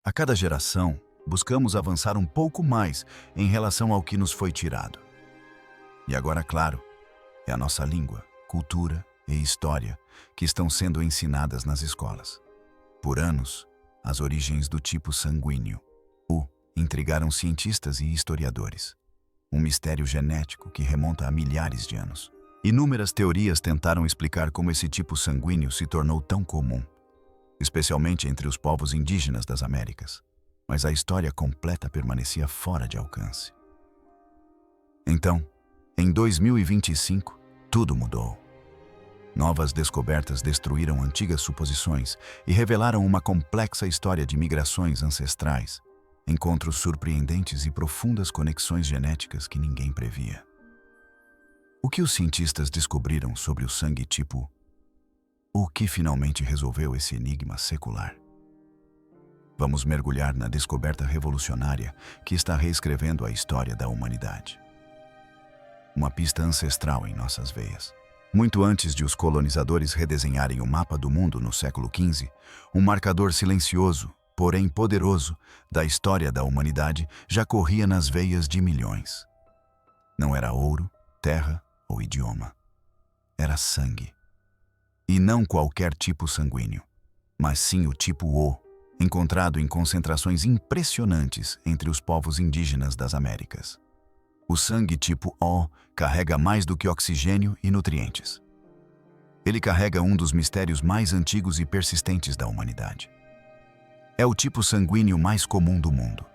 A cada geração, buscamos avançar um pouco mais em relação ao que nos foi tirado. E agora, claro, é a nossa língua, cultura e história que estão sendo ensinadas nas escolas. Por anos, as origens do tipo sanguíneo, U, intrigaram cientistas e historiadores. Um mistério genético que remonta a milhares de anos. Inúmeras teorias tentaram explicar como esse tipo sanguíneo se tornou tão comum, especialmente entre os povos indígenas das Américas, mas a história completa permanecia fora de alcance. Então, em 2025, tudo mudou. Novas descobertas destruíram antigas suposições e revelaram uma complexa história de migrações ancestrais, encontros surpreendentes e profundas conexões genéticas que ninguém previa. O que os cientistas descobriram sobre o sangue tipo O que finalmente resolveu esse enigma secular? Vamos mergulhar na descoberta revolucionária que está reescrevendo a história da humanidade. Uma pista ancestral em nossas veias. Muito antes de os colonizadores redesenharem o mapa do mundo no século XV, um marcador silencioso, porém poderoso, da história da humanidade já corria nas veias de milhões. Não era ouro, terra ou idioma. Era sangue. E não qualquer tipo sanguíneo, mas sim o tipo O, encontrado em concentrações impressionantes entre os povos indígenas das Américas. O sangue tipo O carrega mais do que oxigênio e nutrientes. Ele carrega um dos mistérios mais antigos e persistentes da humanidade. É o tipo sanguíneo mais comum do mundo.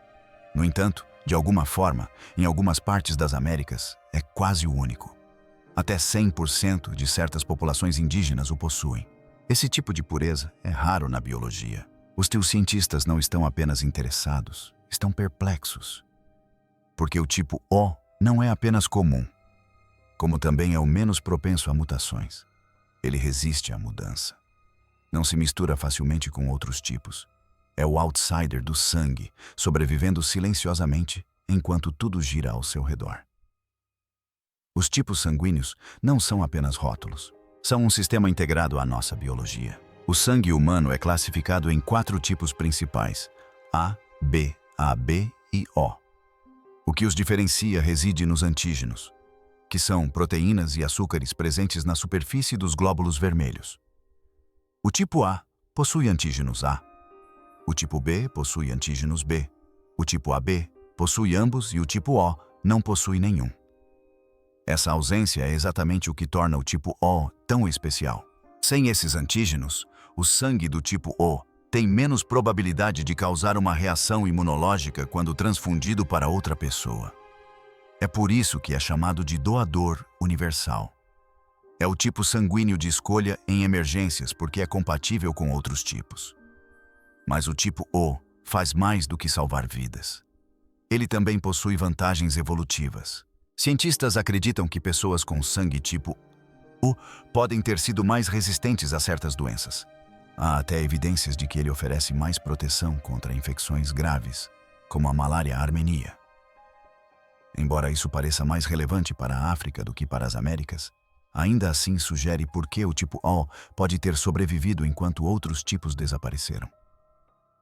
No entanto, de alguma forma, em algumas partes das Américas, é quase o único. Até 100% de certas populações indígenas o possuem. Esse tipo de pureza é raro na biologia. Os teus cientistas não estão apenas interessados, estão perplexos. Porque o tipo O não é apenas comum, como também é o menos propenso a mutações. Ele resiste à mudança. Não se mistura facilmente com outros tipos. É o outsider do sangue, sobrevivendo silenciosamente enquanto tudo gira ao seu redor. Os tipos sanguíneos não são apenas rótulos. São um sistema integrado à nossa biologia. O sangue humano é classificado em 4 tipos principais: A, B, AB e O. O que os diferencia reside nos antígenos, que são proteínas e açúcares presentes na superfície dos glóbulos vermelhos. O tipo A possui antígenos A. O tipo B possui antígenos B. O tipo AB possui ambos e o tipo O não possui nenhum. Essa ausência é exatamente o que torna o tipo O tão especial. Sem esses antígenos, o sangue do tipo O tem menos probabilidade de causar uma reação imunológica quando transfundido para outra pessoa. É por isso que é chamado de doador universal. É o tipo sanguíneo de escolha em emergências porque é compatível com outros tipos. Mas o tipo O faz mais do que salvar vidas. Ele também possui vantagens evolutivas. Cientistas acreditam que pessoas com sangue tipo U podem ter sido mais resistentes a certas doenças. Há até evidências de que ele oferece mais proteção contra infecções graves, como a malária armênia. Embora isso pareça mais relevante para a África do que para as Américas, ainda assim sugere por que o tipo O pode ter sobrevivido enquanto outros tipos desapareceram.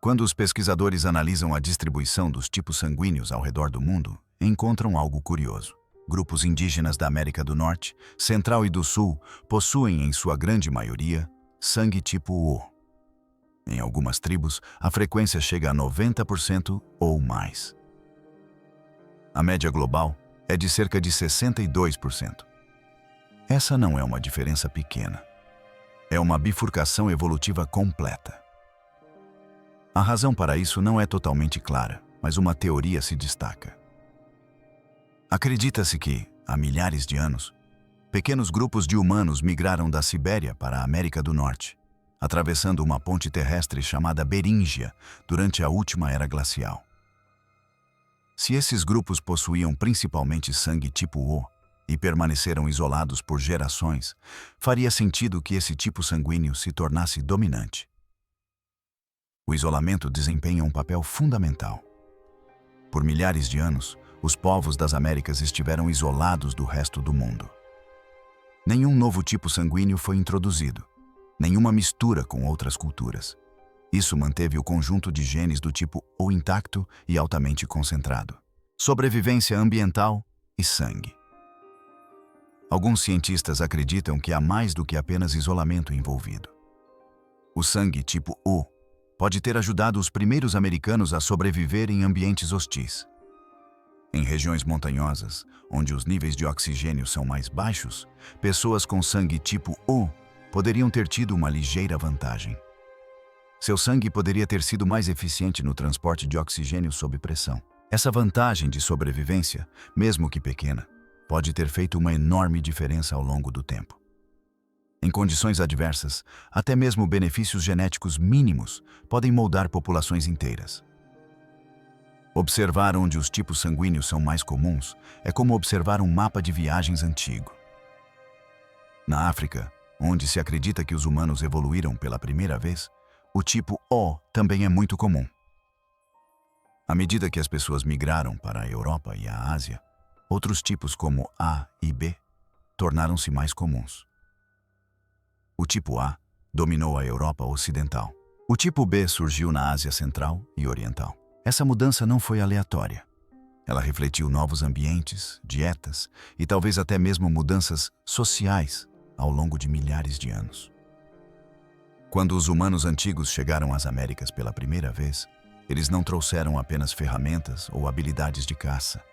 Quando os pesquisadores analisam a distribuição dos tipos sanguíneos ao redor do mundo, encontram algo curioso. Grupos indígenas da América do Norte, Central e do Sul possuem, em sua grande maioria, sangue tipo O. Em algumas tribos, a frequência chega a 90% ou mais. A média global é de cerca de 62%. Essa não é uma diferença pequena. É uma bifurcação evolutiva completa. A razão para isso não é totalmente clara, mas uma teoria se destaca. Acredita-se que, há milhares de anos, pequenos grupos de humanos migraram da Sibéria para a América do Norte, atravessando uma ponte terrestre chamada Beríngia durante a última era glacial. Se esses grupos possuíam principalmente sangue tipo O e permaneceram isolados por gerações, faria sentido que esse tipo sanguíneo se tornasse dominante. O isolamento desempenha um papel fundamental. Por milhares de anos, os povos das Américas estiveram isolados do resto do mundo. Nenhum novo tipo sanguíneo foi introduzido, nenhuma mistura com outras culturas. Isso manteve o conjunto de genes do tipo O intacto e altamente concentrado. Sobrevivência ambiental e sangue. Alguns cientistas acreditam que há mais do que apenas isolamento envolvido. O sangue tipo O pode ter ajudado os primeiros americanos a sobreviver em ambientes hostis. Em regiões montanhosas, onde os níveis de oxigênio são mais baixos, pessoas com sangue tipo O poderiam ter tido uma ligeira vantagem. Seu sangue poderia ter sido mais eficiente no transporte de oxigênio sob pressão. Essa vantagem de sobrevivência, mesmo que pequena, pode ter feito uma enorme diferença ao longo do tempo. Em condições adversas, até mesmo benefícios genéticos mínimos podem moldar populações inteiras. Observar onde os tipos sanguíneos são mais comuns é como observar um mapa de viagens antigo. Na África, onde se acredita que os humanos evoluíram pela primeira vez, o tipo O também é muito comum. À medida que as pessoas migraram para a Europa e a Ásia, outros tipos como A e B tornaram-se mais comuns. O tipo A dominou a Europa Ocidental. O tipo B surgiu na Ásia Central e Oriental. Essa mudança não foi aleatória. Ela refletiu novos ambientes, dietas e talvez até mesmo mudanças sociais ao longo de milhares de anos. Quando os humanos antigos chegaram às Américas pela primeira vez, eles não trouxeram apenas ferramentas ou habilidades de caça.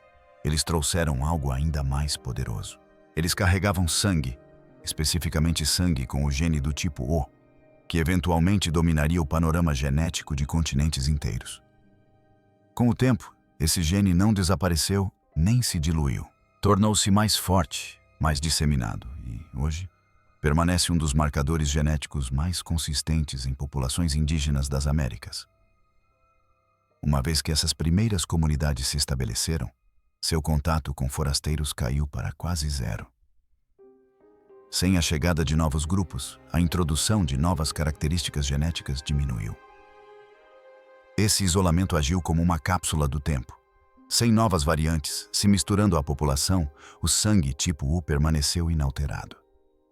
Eles trouxeram algo ainda mais poderoso. Eles carregavam sangue, especificamente sangue com o gene do tipo O, que eventualmente dominaria o panorama genético de continentes inteiros. Com o tempo, esse gene não desapareceu nem se diluiu. Tornou-se mais forte, mais disseminado e, hoje, permanece um dos marcadores genéticos mais consistentes em populações indígenas das Américas. Uma vez que essas primeiras comunidades se estabeleceram, seu contato com forasteiros caiu para quase zero. Sem a chegada de novos grupos, a introdução de novas características genéticas diminuiu. Esse isolamento agiu como uma cápsula do tempo. Sem novas variantes, se misturando à população, o sangue tipo U permaneceu inalterado.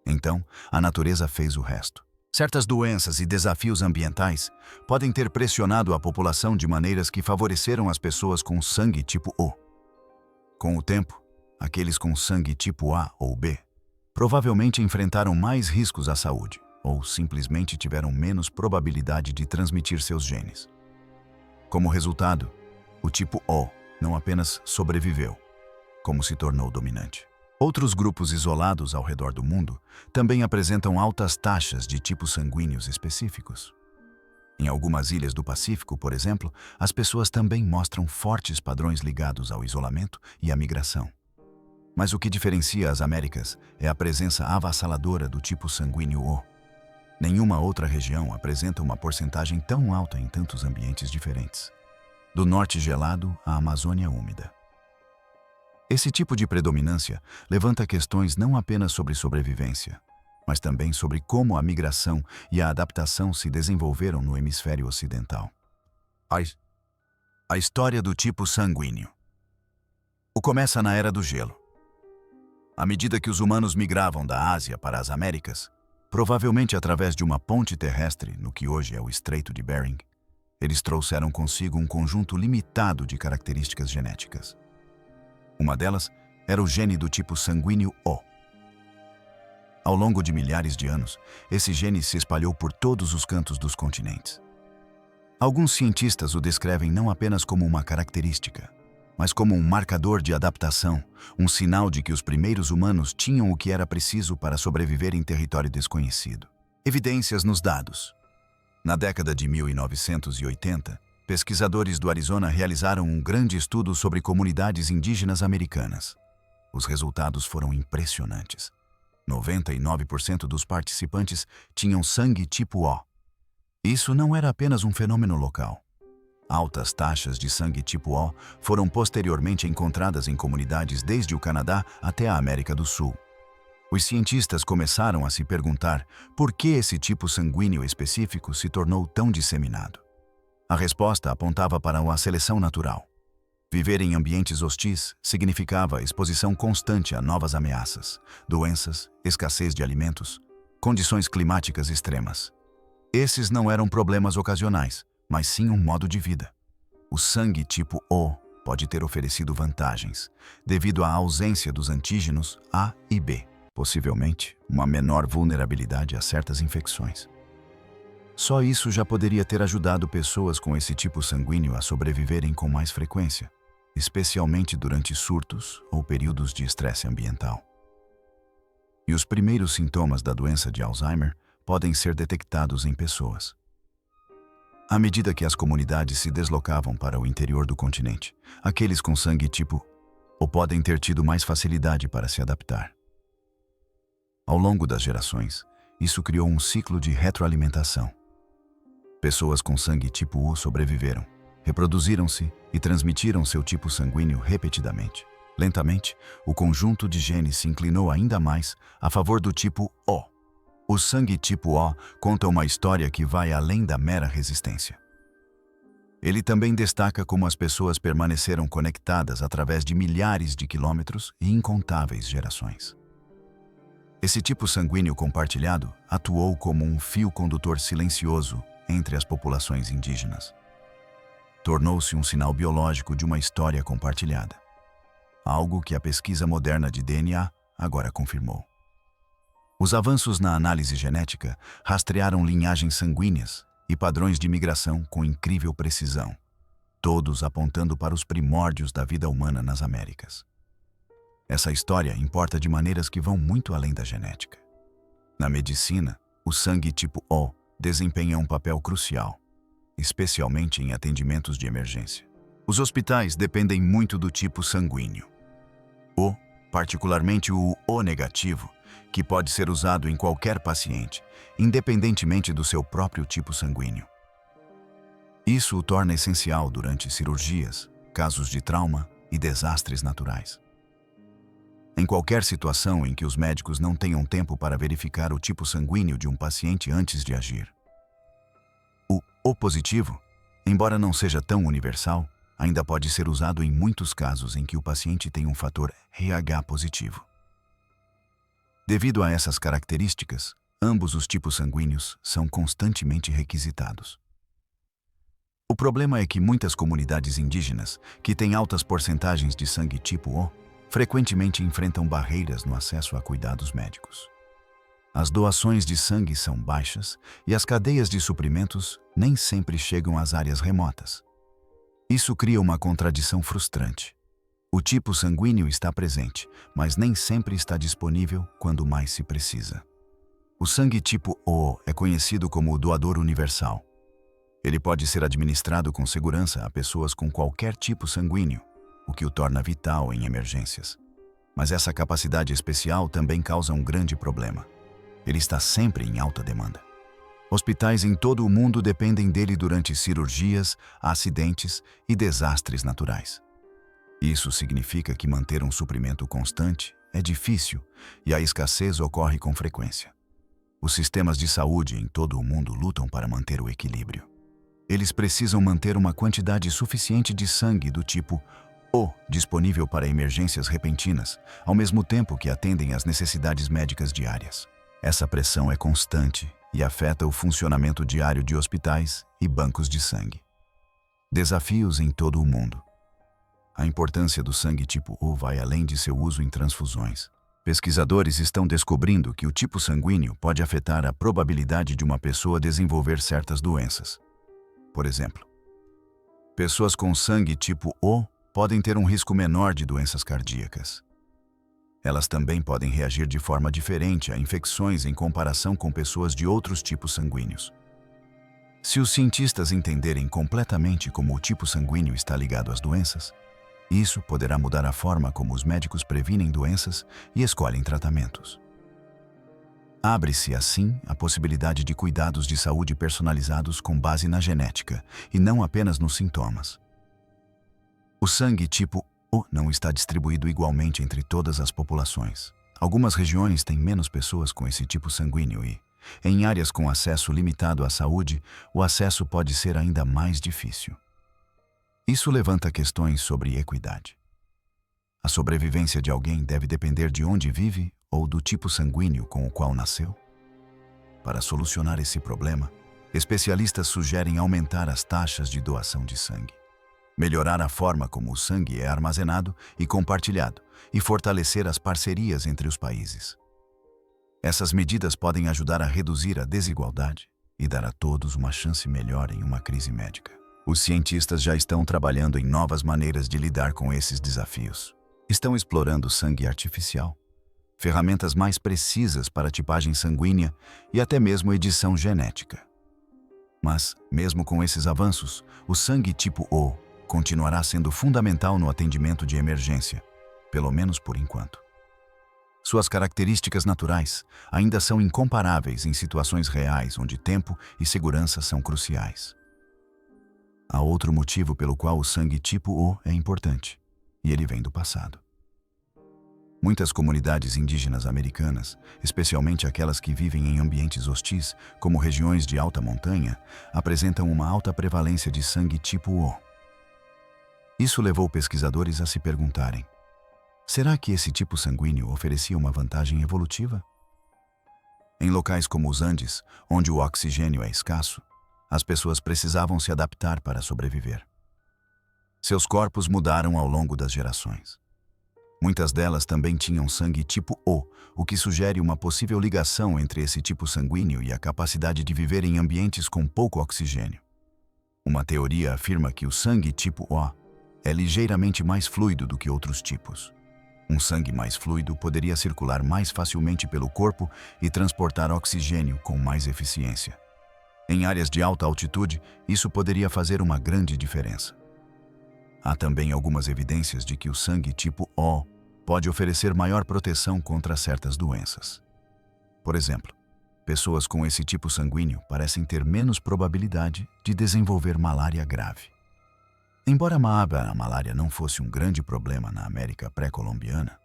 Então, a natureza fez o resto. Certas doenças e desafios ambientais podem ter pressionado a população de maneiras que favoreceram as pessoas com sangue tipo O. Com o tempo, aqueles com sangue tipo A ou B provavelmente enfrentaram mais riscos à saúde ou simplesmente tiveram menos probabilidade de transmitir seus genes. Como resultado, o tipo O não apenas sobreviveu, como se tornou dominante. Outros grupos isolados ao redor do mundo também apresentam altas taxas de tipos sanguíneos específicos. Em algumas ilhas do Pacífico, por exemplo, as pessoas também mostram fortes padrões ligados ao isolamento e à migração. Mas o que diferencia as Américas é a presença avassaladora do tipo sanguíneo O. Nenhuma outra região apresenta uma porcentagem tão alta em tantos ambientes diferentes. Do norte gelado à Amazônia úmida. Esse tipo de predominância levanta questões não apenas sobre sobrevivência, mas também sobre como a migração e a adaptação se desenvolveram no hemisfério ocidental. A história do tipo sanguíneo. O começa na Era do Gelo. À medida que os humanos migravam da Ásia para as Américas, provavelmente através de uma ponte terrestre no que hoje é o Estreito de Bering, eles trouxeram consigo um conjunto limitado de características genéticas. Uma delas era o gene do tipo sanguíneo O. Ao longo de milhares de anos, esse gene se espalhou por todos os cantos dos continentes. Alguns cientistas o descrevem não apenas como uma característica, mas como um marcador de adaptação, um sinal de que os primeiros humanos tinham o que era preciso para sobreviver em território desconhecido. Evidências nos dados. Na década de 1980, pesquisadores do Arizona realizaram um grande estudo sobre comunidades indígenas americanas. Os resultados foram impressionantes. 99% dos participantes tinham sangue tipo O. Isso não era apenas um fenômeno local. Altas taxas de sangue tipo O foram posteriormente encontradas em comunidades desde o Canadá até a América do Sul. Os cientistas começaram a se perguntar por que esse tipo sanguíneo específico se tornou tão disseminado. A resposta apontava para uma seleção natural. Viver em ambientes hostis significava exposição constante a novas ameaças, doenças, escassez de alimentos, condições climáticas extremas. Esses não eram problemas ocasionais, mas sim um modo de vida. O sangue tipo O pode ter oferecido vantagens, devido à ausência dos antígenos A e B, possivelmente uma menor vulnerabilidade a certas infecções. Só isso já poderia ter ajudado pessoas com esse tipo sanguíneo a sobreviverem com mais frequência, especialmente durante surtos ou períodos de estresse ambiental. E os primeiros sintomas da doença de Alzheimer podem ser detectados em pessoas. À medida que as comunidades se deslocavam para o interior do continente, aqueles com sangue tipo O podem ter tido mais facilidade para se adaptar. Ao longo das gerações, isso criou um ciclo de retroalimentação. Pessoas com sangue tipo O sobreviveram, reproduziram-se e transmitiram seu tipo sanguíneo repetidamente. Lentamente, o conjunto de genes se inclinou ainda mais a favor do tipo O. O sangue tipo O conta uma história que vai além da mera resistência. Ele também destaca como as pessoas permaneceram conectadas através de milhares de quilômetros e incontáveis gerações. Esse tipo sanguíneo compartilhado atuou como um fio condutor silencioso entre as populações indígenas. Tornou-se um sinal biológico de uma história compartilhada, algo que a pesquisa moderna de DNA agora confirmou. Os avanços na análise genética rastrearam linhagens sanguíneas e padrões de migração com incrível precisão, todos apontando para os primórdios da vida humana nas Américas. Essa história importa de maneiras que vão muito além da genética. Na medicina, o sangue tipo O desempenha um papel crucial, especialmente em atendimentos de emergência. Os hospitais dependem muito do tipo sanguíneo. O, particularmente o O negativo, que pode ser usado em qualquer paciente, independentemente do seu próprio tipo sanguíneo. Isso o torna essencial durante cirurgias, casos de trauma e desastres naturais. Em qualquer situação em que os médicos não tenham tempo para verificar o tipo sanguíneo de um paciente antes de agir. O O positivo, embora não seja tão universal, ainda pode ser usado em muitos casos em que o paciente tem um fator RH positivo. Devido a essas características, ambos os tipos sanguíneos são constantemente requisitados. O problema é que muitas comunidades indígenas, que têm altas porcentagens de sangue tipo O, frequentemente enfrentam barreiras no acesso a cuidados médicos. As doações de sangue são baixas e as cadeias de suprimentos nem sempre chegam às áreas remotas. Isso cria uma contradição frustrante. O tipo sanguíneo está presente, mas nem sempre está disponível quando mais se precisa. O sangue tipo O é conhecido como o doador universal. Ele pode ser administrado com segurança a pessoas com qualquer tipo sanguíneo, o que o torna vital em emergências. Mas essa capacidade especial também causa um grande problema. Ele está sempre em alta demanda. Hospitais em todo o mundo dependem dele durante cirurgias, acidentes e desastres naturais. Isso significa que manter um suprimento constante é difícil e a escassez ocorre com frequência. Os sistemas de saúde em todo o mundo lutam para manter o equilíbrio. Eles precisam manter uma quantidade suficiente de sangue do tipo O disponível para emergências repentinas, ao mesmo tempo que atendem às necessidades médicas diárias. Essa pressão é constante e afeta o funcionamento diário de hospitais e bancos de sangue. Desafios em todo o mundo. A importância do sangue tipo O vai além de seu uso em transfusões. Pesquisadores estão descobrindo que o tipo sanguíneo pode afetar a probabilidade de uma pessoa desenvolver certas doenças. Por exemplo, pessoas com sangue tipo O podem ter um risco menor de doenças cardíacas. Elas também podem reagir de forma diferente a infecções em comparação com pessoas de outros tipos sanguíneos. Se os cientistas entenderem completamente como o tipo sanguíneo está ligado às doenças, isso poderá mudar a forma como os médicos previnem doenças e escolhem tratamentos. Abre-se, assim, a possibilidade de cuidados de saúde personalizados com base na genética e não apenas nos sintomas. O sangue tipo O não está distribuído igualmente entre todas as populações. Algumas regiões têm menos pessoas com esse tipo sanguíneo e, em áreas com acesso limitado à saúde, o acesso pode ser ainda mais difícil. Isso levanta questões sobre equidade. A sobrevivência de alguém deve depender de onde vive ou do tipo sanguíneo com o qual nasceu? Para solucionar esse problema, Especialistas sugerem aumentar as taxas de doação de sangue, melhorar a forma como o sangue é armazenado e compartilhado e fortalecer as parcerias entre os países. Essas medidas podem ajudar a reduzir a desigualdade e dar a todos uma chance melhor em uma crise médica. Os cientistas já estão trabalhando em novas maneiras de lidar com esses desafios. Estão explorando sangue artificial, ferramentas mais precisas para tipagem sanguínea e até mesmo edição genética. Mas, mesmo com esses avanços, o sangue tipo O continuará sendo fundamental no atendimento de emergência, pelo menos por enquanto. Suas características naturais ainda são incomparáveis em situações reais onde tempo e segurança são cruciais. Há outro motivo pelo qual o sangue tipo O é importante, e ele vem do passado. Muitas comunidades indígenas americanas, especialmente aquelas que vivem em ambientes hostis, como regiões de alta montanha, apresentam uma alta prevalência de sangue tipo O. Isso levou pesquisadores a se perguntarem: será que esse tipo sanguíneo oferecia uma vantagem evolutiva? Em locais como os Andes, onde o oxigênio é escasso, as pessoas precisavam se adaptar para sobreviver. Seus corpos mudaram ao longo das gerações. Muitas delas também tinham sangue tipo O que sugere uma possível ligação entre esse tipo sanguíneo e a capacidade de viver em ambientes com pouco oxigênio. Uma teoria afirma que o sangue tipo O é ligeiramente mais fluido do que outros tipos. Um sangue mais fluido poderia circular mais facilmente pelo corpo e transportar oxigênio com mais eficiência. Em áreas de alta altitude, isso poderia fazer uma grande diferença. Há também algumas evidências de que o sangue tipo O pode oferecer maior proteção contra certas doenças. Por exemplo, pessoas com esse tipo sanguíneo parecem ter menos probabilidade de desenvolver malária grave. Embora a malária não fosse um grande problema na América pré-colombiana,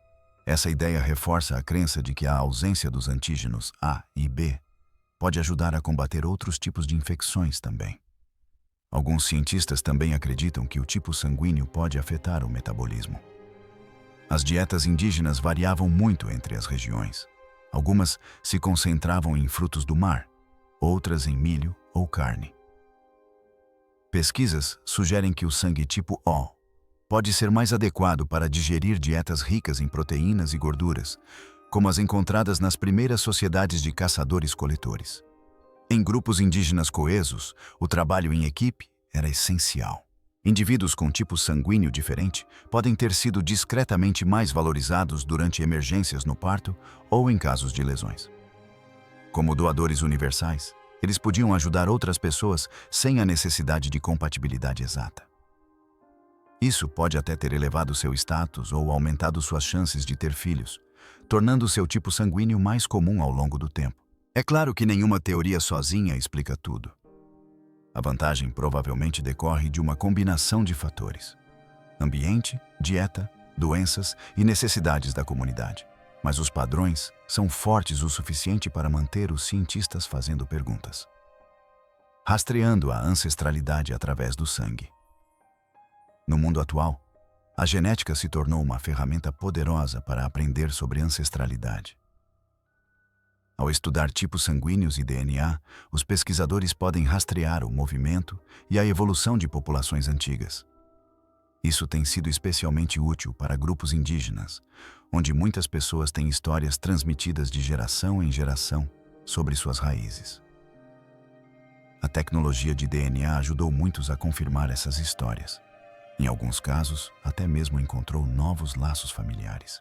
essa ideia reforça a crença de que a ausência dos antígenos A e B pode ajudar a combater outros tipos de infecções também. Alguns cientistas também acreditam que o tipo sanguíneo pode afetar o metabolismo. As dietas indígenas variavam muito entre as regiões. Algumas se concentravam em frutos do mar, outras em milho ou carne. Pesquisas sugerem que o sangue tipo O pode ser mais adequado para digerir dietas ricas em proteínas e gorduras, como as encontradas nas primeiras sociedades de caçadores-coletores. Em grupos indígenas coesos, o trabalho em equipe era essencial. Indivíduos com tipo sanguíneo diferente podem ter sido discretamente mais valorizados durante emergências no parto ou em casos de lesões. Como doadores universais, eles podiam ajudar outras pessoas sem a necessidade de compatibilidade exata. Isso pode até ter elevado seu status ou aumentado suas chances de ter filhos, tornando seu tipo sanguíneo mais comum ao longo do tempo. É claro que nenhuma teoria sozinha explica tudo. A vantagem provavelmente decorre de uma combinação de fatores: ambiente, dieta, doenças e necessidades da comunidade. Mas os padrões são fortes o suficiente para manter os cientistas fazendo perguntas, rastreando a ancestralidade através do sangue. No mundo atual, a genética se tornou uma ferramenta poderosa para aprender sobre ancestralidade. Ao estudar tipos sanguíneos e DNA, os pesquisadores podem rastrear o movimento e a evolução de populações antigas. Isso tem sido especialmente útil para grupos indígenas, onde muitas pessoas têm histórias transmitidas de geração em geração sobre suas raízes. A tecnologia de DNA ajudou muitos a confirmar essas histórias. Em alguns casos, até mesmo encontrou novos laços familiares.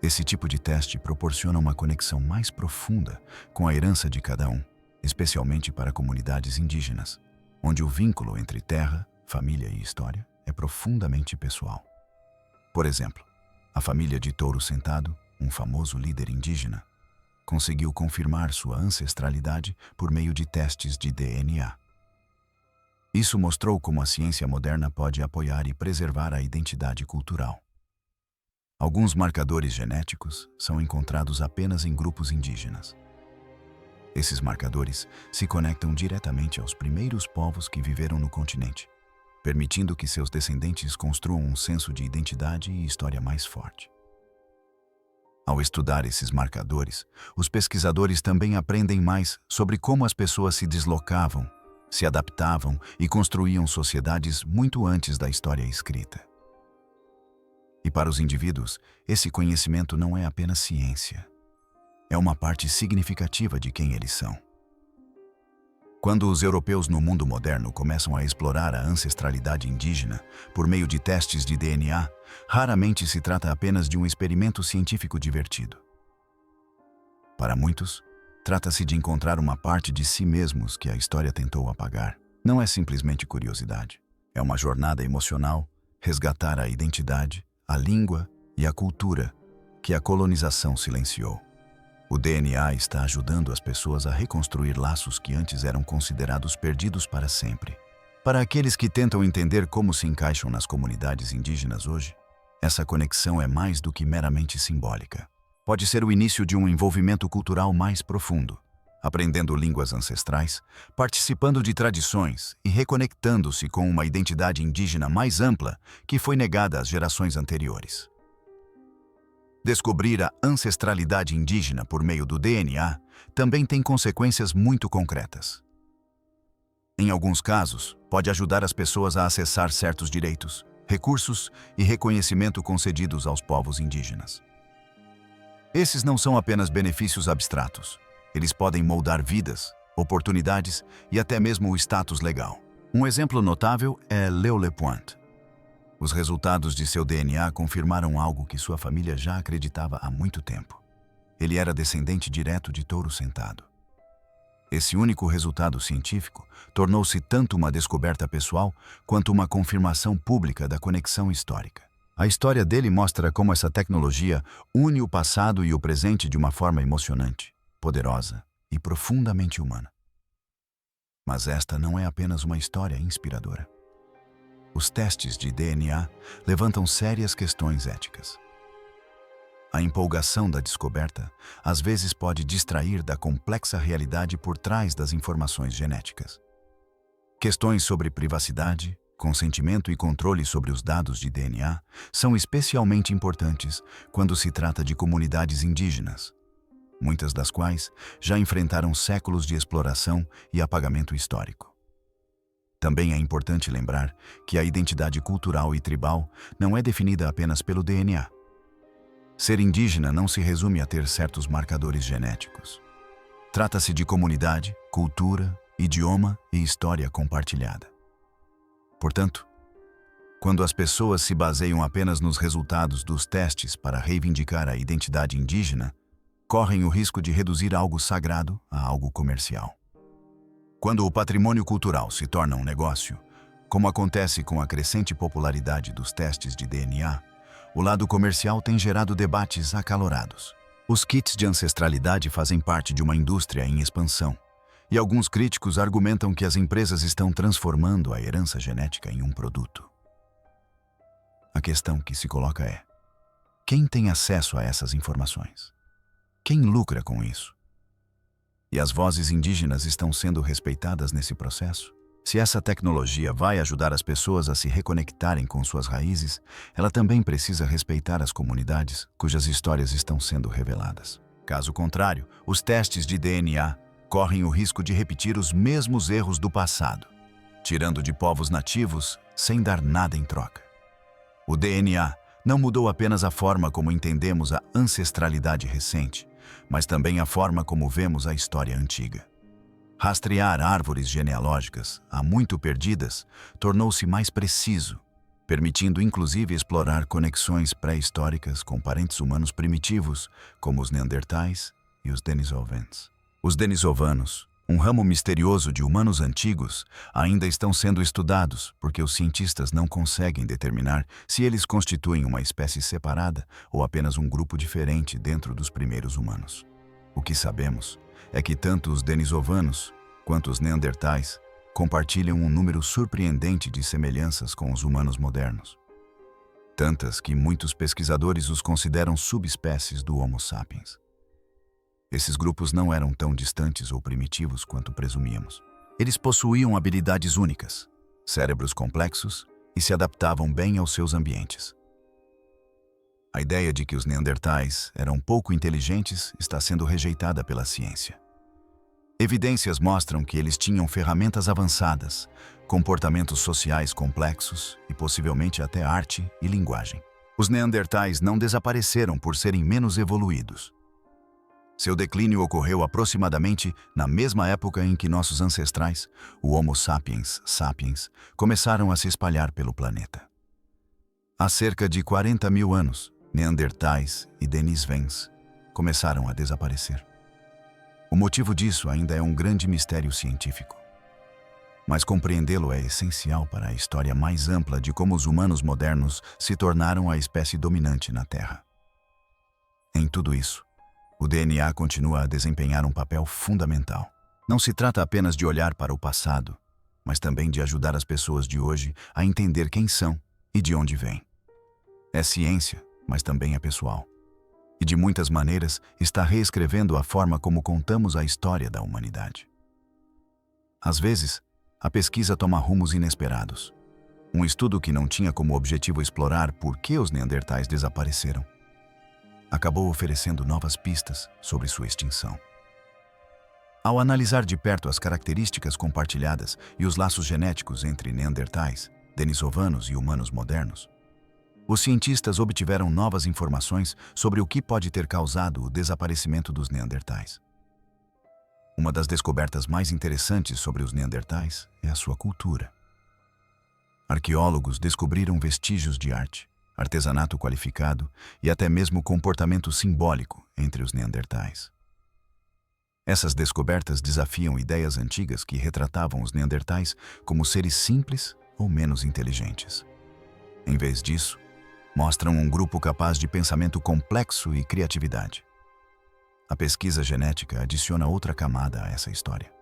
Esse tipo de teste proporciona uma conexão mais profunda com a herança de cada um, especialmente para comunidades indígenas, onde o vínculo entre terra, família e história é profundamente pessoal. Por exemplo, a família de Touro Sentado, um famoso líder indígena, conseguiu confirmar sua ancestralidade por meio de testes de DNA. Isso mostrou como a ciência moderna pode apoiar e preservar a identidade cultural. Alguns marcadores genéticos são encontrados apenas em grupos indígenas. Esses marcadores se conectam diretamente aos primeiros povos que viveram no continente, permitindo que seus descendentes construam um senso de identidade e história mais forte. Ao estudar esses marcadores, os pesquisadores também aprendem mais sobre como as pessoas se deslocavam, se adaptavam e construíam sociedades muito antes da história escrita. E para os indivíduos, esse conhecimento não é apenas ciência. É uma parte significativa de quem eles são. Quando os europeus no mundo moderno começam a explorar a ancestralidade indígena por meio de testes de DNA, raramente se trata apenas de um experimento científico divertido. Para muitos, trata-se de encontrar uma parte de si mesmos que a história tentou apagar. Não é simplesmente curiosidade. É uma jornada emocional, resgatar a identidade, a língua e a cultura que a colonização silenciou. O DNA está ajudando as pessoas a reconstruir laços que antes eram considerados perdidos para sempre. Para aqueles que tentam entender como se encaixam nas comunidades indígenas hoje, essa conexão é mais do que meramente simbólica. Pode ser o início de um envolvimento cultural mais profundo, aprendendo línguas ancestrais, participando de tradições e reconectando-se com uma identidade indígena mais ampla que foi negada às gerações anteriores. Descobrir a ancestralidade indígena por meio do DNA também tem consequências muito concretas. Em alguns casos, pode ajudar as pessoas a acessar certos direitos, recursos e reconhecimento concedidos aos povos indígenas. Esses não são apenas benefícios abstratos. Eles podem moldar vidas, oportunidades e até mesmo o status legal. Um exemplo notável é Léo Lapointe. Os resultados de seu DNA confirmaram algo que sua família já acreditava há muito tempo. Ele era descendente direto de touro sentado. Esse único resultado científico tornou-se tanto uma descoberta pessoal quanto uma confirmação pública da conexão histórica. A história dele mostra como essa tecnologia une o passado e o presente de uma forma emocionante, poderosa e profundamente humana. Mas esta não é apenas uma história inspiradora. Os testes de DNA levantam sérias questões éticas. A empolgação da descoberta às vezes pode distrair da complexa realidade por trás das informações genéticas. Questões sobre privacidade, consentimento e controle sobre os dados de DNA são especialmente importantes quando se trata de comunidades indígenas, muitas das quais já enfrentaram séculos de exploração e apagamento histórico. Também é importante lembrar que a identidade cultural e tribal não é definida apenas pelo DNA. Ser indígena não se resume a ter certos marcadores genéticos. Trata-se de comunidade, cultura, idioma e história compartilhada. Portanto, quando as pessoas se baseiam apenas nos resultados dos testes para reivindicar a identidade indígena, correm o risco de reduzir algo sagrado a algo comercial. Quando o patrimônio cultural se torna um negócio, como acontece com a crescente popularidade dos testes de DNA, o lado comercial tem gerado debates acalorados. Os kits de ancestralidade fazem parte de uma indústria em expansão, e alguns críticos argumentam que as empresas estão transformando a herança genética em um produto. A questão que se coloca é: quem tem acesso a essas informações? Quem lucra com isso? E as vozes indígenas estão sendo respeitadas nesse processo? Se essa tecnologia vai ajudar as pessoas a se reconectarem com suas raízes, ela também precisa respeitar as comunidades cujas histórias estão sendo reveladas. Caso contrário, os testes de DNA correm o risco de repetir os mesmos erros do passado, tirando de povos nativos sem dar nada em troca. O DNA não mudou apenas a forma como entendemos a ancestralidade recente, mas também a forma como vemos a história antiga. Rastrear árvores genealógicas, há muito perdidas, tornou-se mais preciso, permitindo inclusive explorar conexões pré-históricas com parentes humanos primitivos, como os Neandertais e os Denisovans. Os Denisovanos, um ramo misterioso de humanos antigos, ainda estão sendo estudados porque os cientistas não conseguem determinar se eles constituem uma espécie separada ou apenas um grupo diferente dentro dos primeiros humanos. O que sabemos é que tanto os Denisovanos quanto os Neandertais compartilham um número surpreendente de semelhanças com os humanos modernos. Tantas que muitos pesquisadores os consideram subespécies do Homo sapiens. Esses grupos não eram tão distantes ou primitivos quanto presumíamos. Eles possuíam habilidades únicas, cérebros complexos e se adaptavam bem aos seus ambientes. A ideia de que os neandertais eram pouco inteligentes está sendo rejeitada pela ciência. Evidências mostram que eles tinham ferramentas avançadas, comportamentos sociais complexos e possivelmente até arte e linguagem. Os neandertais não desapareceram por serem menos evoluídos. Seu declínio ocorreu aproximadamente na mesma época em que nossos ancestrais, o Homo sapiens sapiens, começaram a se espalhar pelo planeta. Há cerca de 40 mil anos, neandertais e denisovans começaram a desaparecer. O motivo disso ainda é um grande mistério científico. Mas compreendê-lo é essencial para a história mais ampla de como os humanos modernos se tornaram a espécie dominante na Terra. Em tudo isso, o DNA continua a desempenhar um papel fundamental. Não se trata apenas de olhar para o passado, mas também de ajudar as pessoas de hoje a entender quem são e de onde vêm. É ciência, mas também é pessoal. E de muitas maneiras está reescrevendo a forma como contamos a história da humanidade. Às vezes, a pesquisa toma rumos inesperados. Um estudo que não tinha como objetivo explorar por que os neandertais desapareceram acabou oferecendo novas pistas sobre sua extinção. Ao analisar de perto as características compartilhadas e os laços genéticos entre neandertais, denisovanos e humanos modernos, os cientistas obtiveram novas informações sobre o que pode ter causado o desaparecimento dos neandertais. Uma das descobertas mais interessantes sobre os neandertais é a sua cultura. Arqueólogos descobriram vestígios de arte, artesanato qualificado e até mesmo comportamento simbólico entre os neandertais. Essas descobertas desafiam ideias antigas que retratavam os neandertais como seres simples ou menos inteligentes. Em vez disso, mostram um grupo capaz de pensamento complexo e criatividade. A pesquisa genética adiciona outra camada a essa história.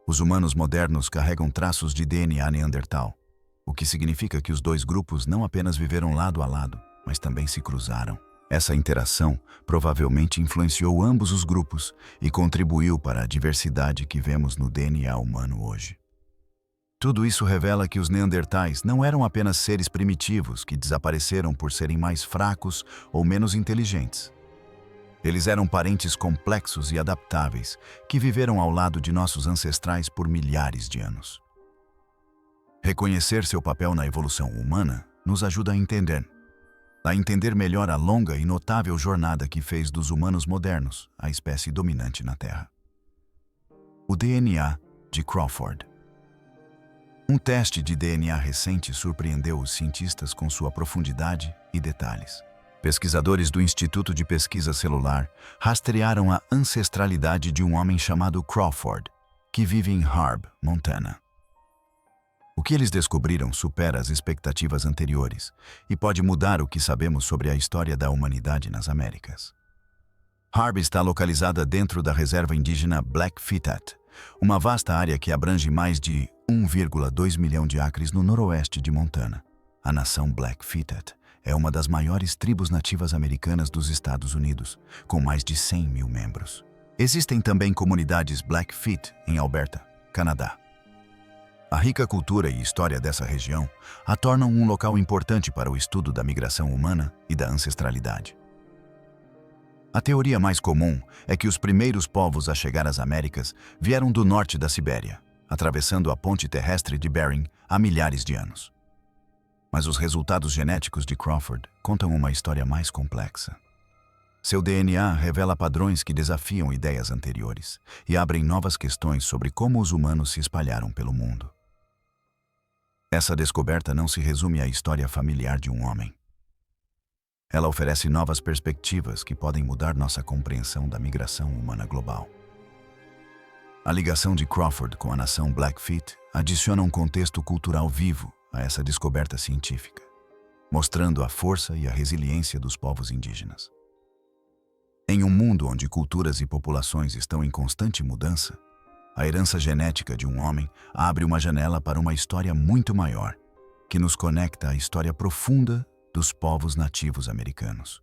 Os humanos modernos carregam traços de DNA neandertal, o que significa que os dois grupos não apenas viveram lado a lado, mas também se cruzaram. Essa interação provavelmente influenciou ambos os grupos e contribuiu para a diversidade que vemos no DNA humano hoje. Tudo isso revela que os neandertais não eram apenas seres primitivos que desapareceram por serem mais fracos ou menos inteligentes. Eles eram parentes complexos e adaptáveis que viveram ao lado de nossos ancestrais por milhares de anos. Reconhecer seu papel na evolução humana nos ajuda a entender melhor a longa e notável jornada que fez dos humanos modernos a espécie dominante na Terra. O DNA de Crawford. Um teste de DNA recente surpreendeu os cientistas com sua profundidade e detalhes. Pesquisadores do Instituto de Pesquisa Celular rastrearam a ancestralidade de um homem chamado Crawford, que vive em Harb, Montana. O que eles descobriram supera as expectativas anteriores e pode mudar o que sabemos sobre a história da humanidade nas Américas. Harb está localizada dentro da reserva indígena Blackfeet, uma vasta área que abrange mais de 1,2 milhão de acres no noroeste de Montana. A nação Blackfeet é uma das maiores tribos nativas americanas dos Estados Unidos, com mais de 100 mil membros. Existem também comunidades Blackfeet em Alberta, Canadá. A rica cultura e história dessa região a tornam um local importante para o estudo da migração humana e da ancestralidade. A teoria mais comum é que os primeiros povos a chegar às Américas vieram do norte da Sibéria, atravessando a ponte terrestre de Bering há milhares de anos. Mas os resultados genéticos de Crawford contam uma história mais complexa. Seu DNA revela padrões que desafiam ideias anteriores e abrem novas questões sobre como os humanos se espalharam pelo mundo. Essa descoberta não se resume à história familiar de um homem. Ela oferece novas perspectivas que podem mudar nossa compreensão da migração humana global. A ligação de Crawford com a nação Blackfeet adiciona um contexto cultural vivo a essa descoberta científica, mostrando a força e a resiliência dos povos indígenas. Em um mundo onde culturas e populações estão em constante mudança, a herança genética de um homem abre uma janela para uma história muito maior, que nos conecta à história profunda dos povos nativos americanos.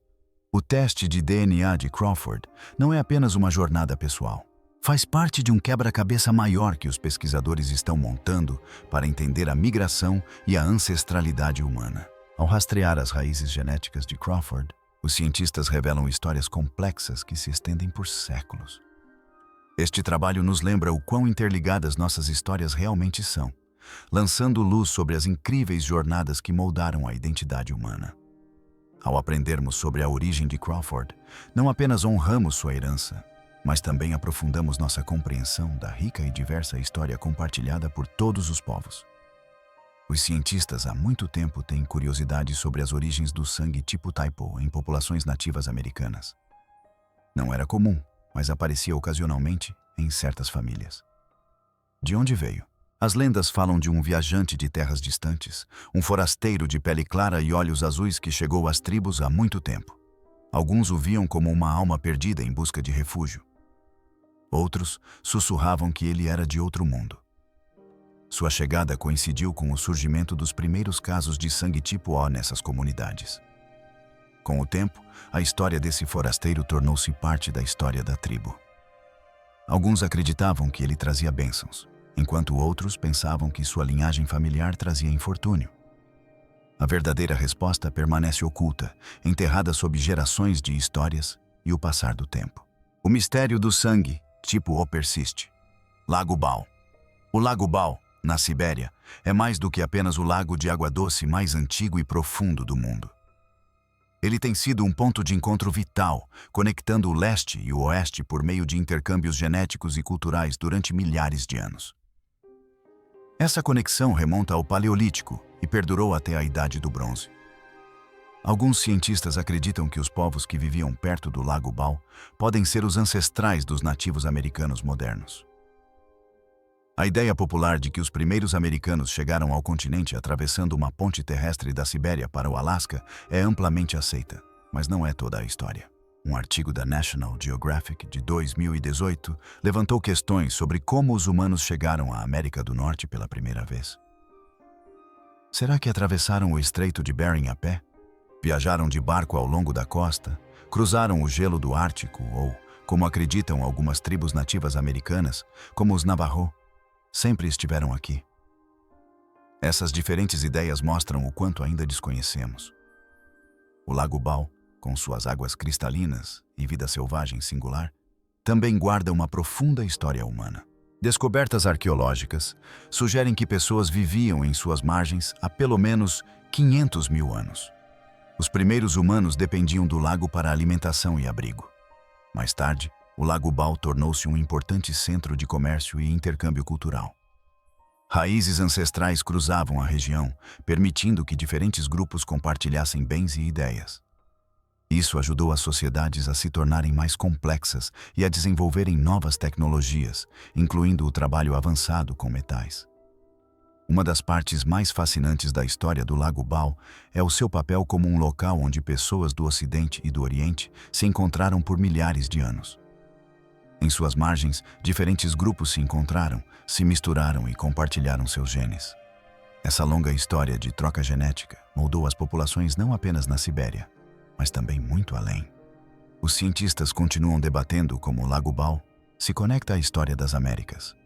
O teste de DNA de Crawford não é apenas uma jornada pessoal. Faz parte de um quebra-cabeça maior que os pesquisadores estão montando para entender a migração e a ancestralidade humana. Ao rastrear as raízes genéticas de Crawford, os cientistas revelam histórias complexas que se estendem por séculos. Este trabalho nos lembra o quão interligadas nossas histórias realmente são, lançando luz sobre as incríveis jornadas que moldaram a identidade humana. Ao aprendermos sobre a origem de Crawford, não apenas honramos sua herança, mas também aprofundamos nossa compreensão da rica e diversa história compartilhada por todos os povos. Os cientistas há muito tempo têm curiosidade sobre as origens do sangue tipo Taipo em populações nativas americanas. Não era comum, mas aparecia ocasionalmente em certas famílias. De onde veio? As lendas falam de um viajante de terras distantes, um forasteiro de pele clara e olhos azuis que chegou às tribos há muito tempo. Alguns o viam como uma alma perdida em busca de refúgio. Outros sussurravam que ele era de outro mundo. Sua chegada coincidiu com o surgimento dos primeiros casos de sangue tipo O nessas comunidades. Com o tempo, a história desse forasteiro tornou-se parte da história da tribo. Alguns acreditavam que ele trazia bênçãos, enquanto outros pensavam que sua linhagem familiar trazia infortúnio. A verdadeira resposta permanece oculta, enterrada sob gerações de histórias e o passar do tempo. O mistério do sangue tipo O persiste. Lago Baal. O Lago Baal, na Sibéria, é mais do que apenas o lago de água doce mais antigo e profundo do mundo. Ele tem sido um ponto de encontro vital, conectando o leste e o oeste por meio de intercâmbios genéticos e culturais durante milhares de anos. Essa conexão remonta ao Paleolítico e perdurou até a Idade do Bronze. Alguns cientistas acreditam que os povos que viviam perto do Lago Baal podem ser os ancestrais dos nativos americanos modernos. A ideia popular de que os primeiros americanos chegaram ao continente atravessando uma ponte terrestre da Sibéria para o Alasca é amplamente aceita, mas não é toda a história. Um artigo da National Geographic de 2018 levantou questões sobre como os humanos chegaram à América do Norte pela primeira vez. Será que atravessaram o Estreito de Bering a pé? Viajaram de barco ao longo da costa? Cruzaram o gelo do Ártico ou, como acreditam algumas tribos nativas americanas, como os Navajo, sempre estiveram aqui? Essas diferentes ideias mostram o quanto ainda desconhecemos. O Lago Baal, com suas águas cristalinas e vida selvagem singular, também guarda uma profunda história humana. Descobertas arqueológicas sugerem que pessoas viviam em suas margens há pelo menos 500 mil anos. Os primeiros humanos dependiam do lago para alimentação e abrigo. Mais tarde, o Lago Baal tornou-se um importante centro de comércio e intercâmbio cultural. Raízes ancestrais cruzavam a região, permitindo que diferentes grupos compartilhassem bens e ideias. Isso ajudou as sociedades a se tornarem mais complexas e a desenvolverem novas tecnologias, incluindo o trabalho avançado com metais. Uma das partes mais fascinantes da história do Lago Baal é o seu papel como um local onde pessoas do Ocidente e do Oriente se encontraram por milhares de anos. Em suas margens, diferentes grupos se encontraram, se misturaram e compartilharam seus genes. Essa longa história de troca genética moldou as populações não apenas na Sibéria, mas também muito além. Os cientistas continuam debatendo como o Lago Baal se conecta à história das Américas.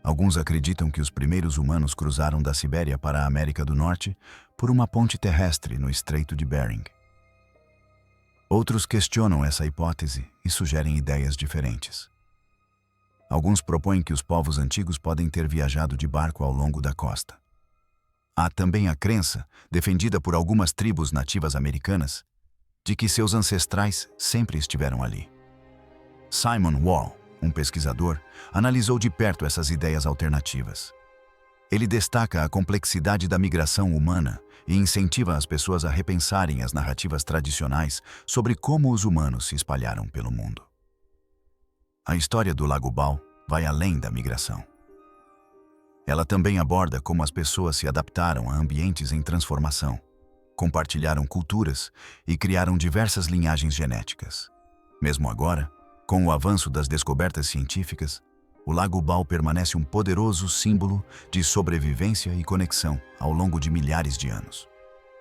Alguns acreditam que os primeiros humanos cruzaram da Sibéria para a América do Norte por uma ponte terrestre no Estreito de Bering. Outros questionam essa hipótese e sugerem ideias diferentes. Alguns propõem que os povos antigos podem ter viajado de barco ao longo da costa. Há também a crença, defendida por algumas tribos nativas americanas, de que seus ancestrais sempre estiveram ali. Simon Wall, um pesquisador, analisou de perto essas ideias alternativas. Ele destaca a complexidade da migração humana e incentiva as pessoas a repensarem as narrativas tradicionais sobre como os humanos se espalharam pelo mundo. A história do Lago Baal vai além da migração. Ela também aborda como as pessoas se adaptaram a ambientes em transformação, compartilharam culturas e criaram diversas linhagens genéticas. Mesmo agora, com o avanço das descobertas científicas, o Lago Baal permanece um poderoso símbolo de sobrevivência e conexão ao longo de milhares de anos.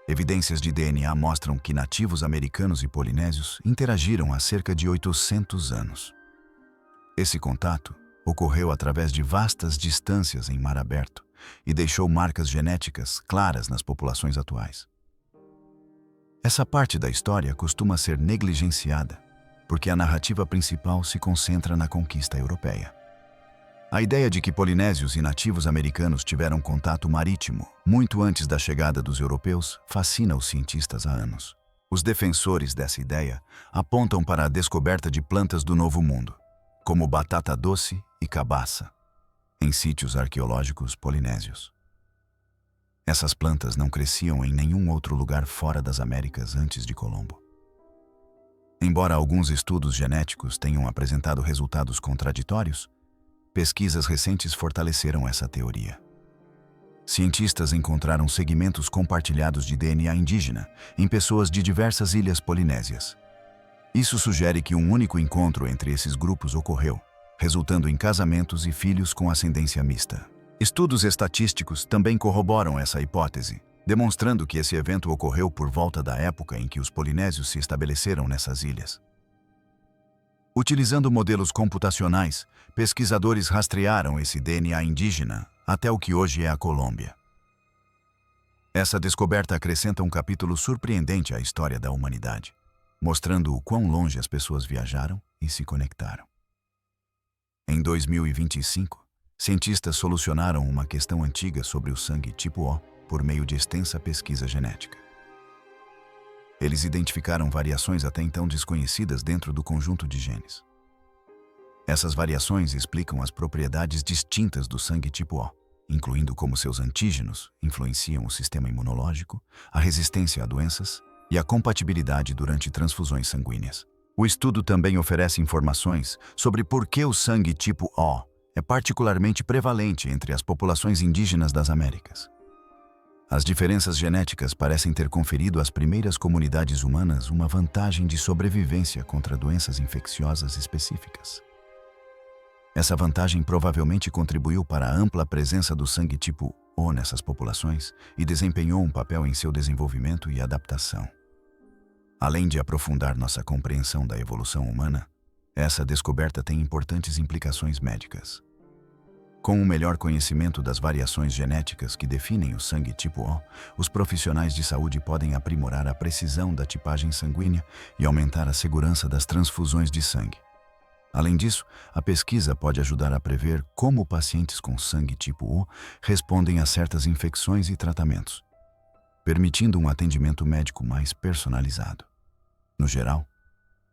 Evidências de DNA mostram que nativos americanos e polinésios interagiram há cerca de 800 anos. Esse contato ocorreu através de vastas distâncias em mar aberto e deixou marcas genéticas claras nas populações atuais. Essa parte da história costuma ser negligenciada, porque a narrativa principal se concentra na conquista europeia. A ideia de que polinésios e nativos americanos tiveram contato marítimo muito antes da chegada dos europeus fascina os cientistas há anos. Os defensores dessa ideia apontam para a descoberta de plantas do Novo Mundo, como batata doce e cabaça, em sítios arqueológicos polinésios. Essas plantas não cresciam em nenhum outro lugar fora das Américas antes de Colombo. Embora alguns estudos genéticos tenham apresentado resultados contraditórios, pesquisas recentes fortaleceram essa teoria. Cientistas encontraram segmentos compartilhados de DNA indígena em pessoas de diversas ilhas polinésias. Isso sugere que um único encontro entre esses grupos ocorreu, resultando em casamentos e filhos com ascendência mista. Estudos estatísticos também corroboram essa hipótese, demonstrando que esse evento ocorreu por volta da época em que os polinésios se estabeleceram nessas ilhas. Utilizando modelos computacionais, pesquisadores rastrearam esse DNA indígena até o que hoje é a Colômbia. Essa descoberta acrescenta um capítulo surpreendente à história da humanidade, mostrando o quão longe as pessoas viajaram e se conectaram. Em 2025, cientistas solucionaram uma questão antiga sobre o sangue tipo O por meio de extensa pesquisa genética. Eles identificaram variações até então desconhecidas dentro do conjunto de genes. Essas variações explicam as propriedades distintas do sangue tipo O, incluindo como seus antígenos influenciam o sistema imunológico, a resistência a doenças e a compatibilidade durante transfusões sanguíneas. O estudo também oferece informações sobre por que o sangue tipo O é particularmente prevalente entre as populações indígenas das Américas. As diferenças genéticas parecem ter conferido às primeiras comunidades humanas uma vantagem de sobrevivência contra doenças infecciosas específicas. Essa vantagem provavelmente contribuiu para a ampla presença do sangue tipo O nessas populações e desempenhou um papel em seu desenvolvimento e adaptação. Além de aprofundar nossa compreensão da evolução humana, essa descoberta tem importantes implicações médicas. Com um melhor conhecimento das variações genéticas que definem o sangue tipo O, os profissionais de saúde podem aprimorar a precisão da tipagem sanguínea e aumentar a segurança das transfusões de sangue. Além disso, a pesquisa pode ajudar a prever como pacientes com sangue tipo O respondem a certas infecções e tratamentos, permitindo um atendimento médico mais personalizado. No geral,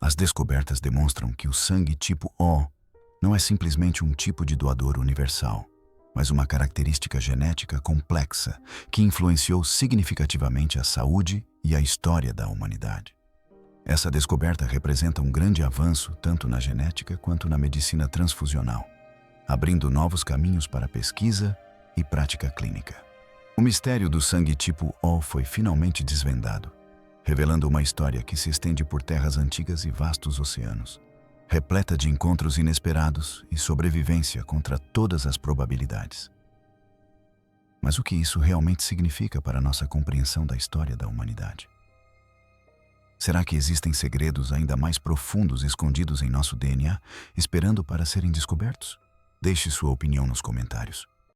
as descobertas demonstram que o sangue tipo O não é simplesmente um tipo de doador universal, mas uma característica genética complexa que influenciou significativamente a saúde e a história da humanidade. Essa descoberta representa um grande avanço tanto na genética quanto na medicina transfusional, abrindo novos caminhos para pesquisa e prática clínica. O mistério do sangue tipo O foi finalmente desvendado, revelando uma história que se estende por terras antigas e vastos oceanos, repleta de encontros inesperados e sobrevivência contra todas as probabilidades. Mas o que isso realmente significa para a nossa compreensão da história da humanidade? Será que existem segredos ainda mais profundos escondidos em nosso DNA, esperando para serem descobertos? Deixe sua opinião nos comentários.